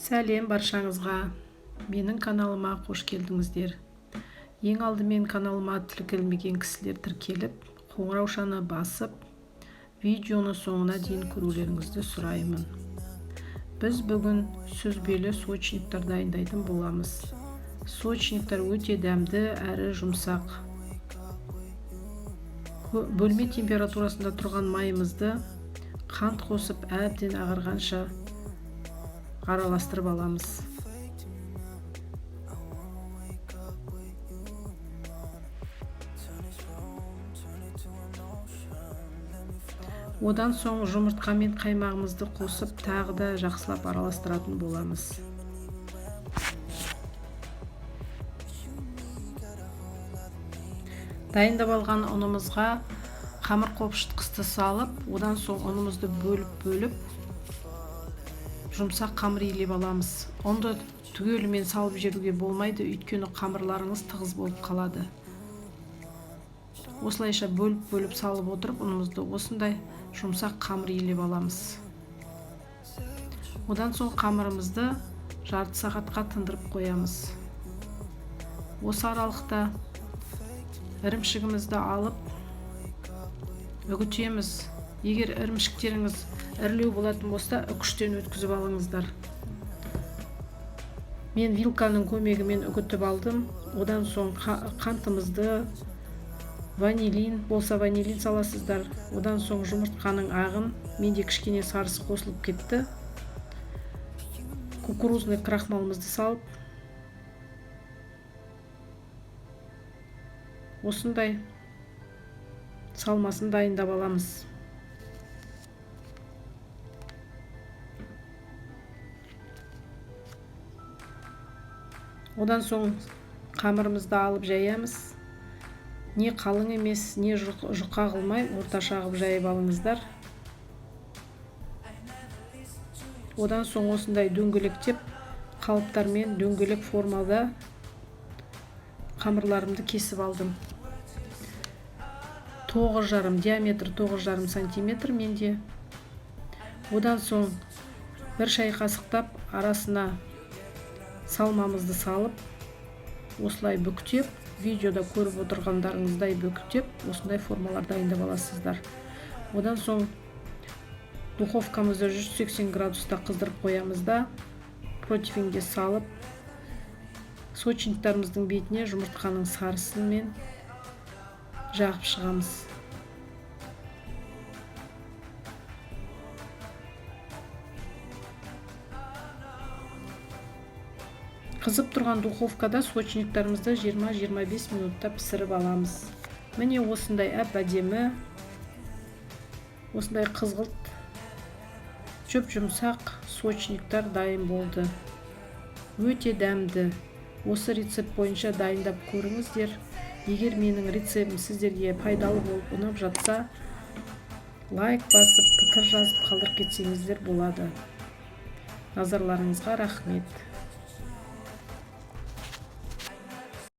Сәлем баршаңызға, менің каналыма қош келдіңіздер. Ең алдымен каналыма тіркелмеген кісілер тіркеліп, қоңыраушаны басып, видеоны соңына дейін көрулеріңізді сұраймын. Біз бүгін сүзбелі сочниктар дайындайтын боламыз. Сочниктар өте дәмді әрі жұмсақ. Бөлме температурасында тұрған майымызды қант қосып әбден ағарғанша араластырып аламыз. Одан соң жұмыртқа мен қаймағымызды қосып, тағы да жақсылап араластыратын боламыз. Дайындап алған ұнымызға қамыр қопшытқышты салып, одан соң ұнымызды бөліп жұмсақ қамыр илеп аламыз. Онды түгелімен салып жіберуге болмайды, өйткені қамырларыңыз тығыз болып қалады. Осылайша бөліп салып отырып, ұнымызды осындай жұмсақ қамыр илеп аламыз. Одан соң қамырымызды жарты сағатқа тындырып қоямыз. Осы аралықта ірімшігімізді алып үгітеміз. Егер ірімшіктеріңіз ірілеу болатын болса, үкіштен өткізіп алыңыздар. Мен вилканың көмегімен үгітіп алдым. Одан соң қантымызды, ванилин болса ванилин саласыздар. Одан соң жұмыртқаның ағын, менде кішкене сарысы қосылып кетті. Кукурузный крахмалымызды салып, осындай салмасын дайындап аламыз. Одан соң қамырымызды алып жаямыз. Не қалың емес, не жұқа қылмай, орташа қылып жайып алыңыздар. Одан соң осындай дөңгелектеп, қалыптармен дөңгелек формада қамырларымды кесіп алдым. 9,5 диаметр 9,5 сантиметр менде. Одан соң бір шай қасықтап арасына салмамызды салып, осылай бүктеп, видеода көріп отырғандарыңыздай бүктеп, осындай формалар дайындап аласыздар. Одан соң духовкамызды 180 градуста қыздырып қоямыз да, противеньге салып, сочниктарымыздың бетіне жұмыртқаның сарысымен жағып шығамыз. Қызып тұрған духовкада сочниктарымызды 20-25 минутта пісіріп аламыз. Міне осындай әп-әдемі, осындай қызғылт, жүп-жұмсақ сочниктар дайын болды. Өте дәмді. Осы рецепт бойынша дайындап көріңіздер. Егер менің рецептім сіздерге пайдалы болып ұнап жатса, лайк басып, пікір жазып қалдырып кетсеңіздер болады. Назарларыңызға рахмет.